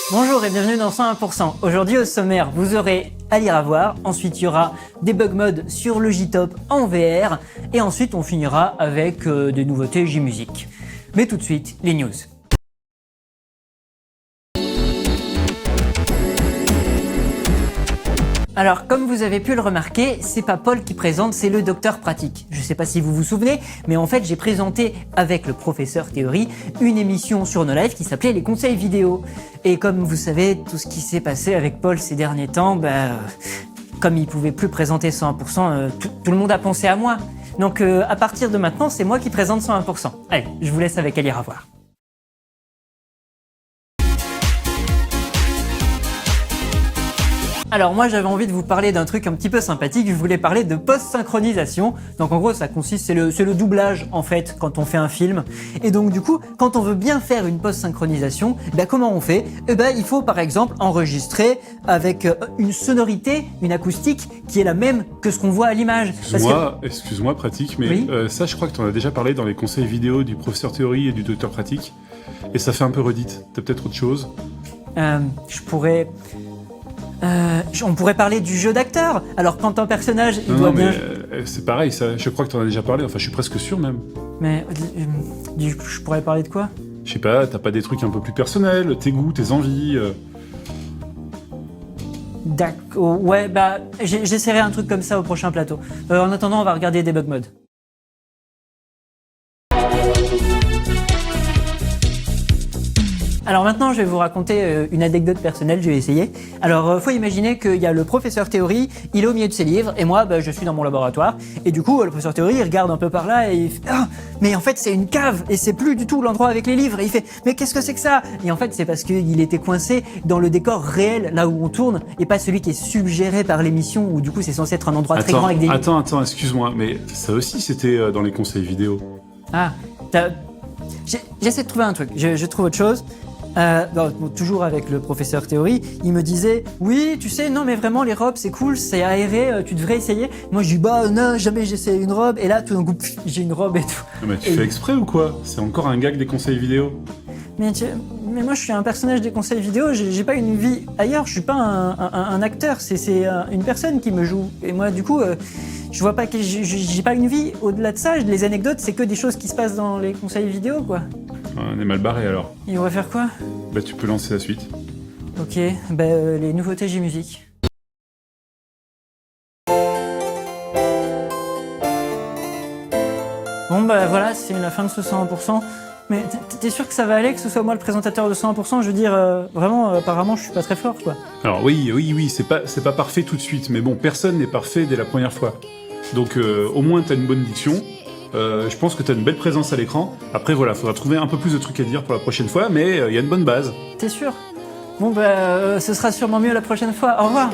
Bonjour et bienvenue dans 101%. Aujourd'hui au sommaire, vous aurez à lire à voir, ensuite il y aura des bug modes sur le J-Top en VR, et ensuite on finira avec des nouveautés J-Music. Mais tout de suite, les news. Alors, comme vous avez pu le remarquer, c'est pas Paul qui présente, c'est le docteur pratique. Je sais pas si vous vous souvenez, mais en fait, j'ai présenté avec le professeur Théorie une émission sur No Life qui s'appelait Les conseils vidéo. Et comme vous savez, tout ce qui s'est passé avec Paul ces derniers temps, comme il pouvait plus présenter 101%, tout le monde a pensé à moi. Donc, à partir de maintenant, c'est moi qui présente 101%. Allez, je vous laisse avec à lire à voir. Alors moi j'avais envie de vous parler d'un truc un petit peu sympathique, je voulais parler de post-synchronisation. Donc en gros ça consiste, c'est le doublage en fait quand on fait un film. Et donc du coup, quand on veut bien faire une post-synchronisation, comment on fait? Il faut par exemple enregistrer avec une sonorité, une acoustique qui est la même que ce qu'on voit à l'image. Excuse-moi pratique, mais oui ça je crois que tu en as déjà parlé dans les conseils vidéo du professeur Théorie et du docteur pratique. Et ça fait un peu redite, t'as peut-être autre chose? On pourrait parler du jeu d'acteur. Alors quand un personnage, il doit bien... c'est pareil, ça, je crois que tu en as déjà parlé, enfin je suis presque sûr même. Mais je pourrais parler de quoi? Je sais pas, t'as pas des trucs un peu plus personnels, tes goûts, tes envies D'accord, ouais, j'essaierai un truc comme ça au prochain plateau. En attendant, on va regarder des bug modes. Alors maintenant, je vais vous raconter une anecdote personnelle, je vais essayer. Alors, faut imaginer qu'il y a le professeur Théorie, il est au milieu de ses livres, et moi, je suis dans mon laboratoire. Et du coup, le professeur Théorie, il regarde un peu par là, et il fait « Ah, mais en fait, c'est une cave, et c'est plus du tout l'endroit avec les livres !» Et il fait « Mais qu'est-ce que c'est que ça ?» Et en fait, c'est parce qu'il était coincé dans le décor réel, là où on tourne, et pas celui qui est suggéré par l'émission, où du coup, c'est censé être un endroit très grand avec des... Attends, excuse-moi, mais ça aussi, c'était dans les conseils vidéo. Ah, j'essaie de trouver un truc, je trouve autre chose. Toujours avec le professeur Théorie, il me disait « Oui, tu sais, non mais vraiment les robes c'est cool, c'est aéré, tu devrais essayer. » Moi je dis « Non, jamais j'essaie une robe. » Et là tout d'un coup, j'ai une robe et tout. Mais tu fais exprès ou quoi? C'est encore un gag des conseils vidéo. Mais moi je suis un personnage des conseils vidéo, j'ai pas une vie ailleurs, je suis pas un acteur, c'est une personne qui me joue. Et moi du coup, je vois pas que j'ai pas une vie. Au-delà de ça, les anecdotes c'est que des choses qui se passent dans les conseils vidéo quoi. On est mal barré alors. Et on va faire quoi? Tu peux lancer la suite. Ok, les nouveautés J-Music. Bon voilà, c'est la fin de ce 100%. Mais t'es sûr que ça va aller, que ce soit moi le présentateur de 100%? Je veux dire, vraiment, apparemment je suis pas très fort quoi. Alors oui, c'est pas parfait tout de suite, mais bon, personne n'est parfait dès la première fois. Donc au moins t'as une bonne diction. Je pense que t'as une belle présence à l'écran. Après voilà, faudra trouver un peu plus de trucs à dire pour la prochaine fois, mais il y a une bonne base. T'es sûr? Bon ce sera sûrement mieux la prochaine fois. Au revoir.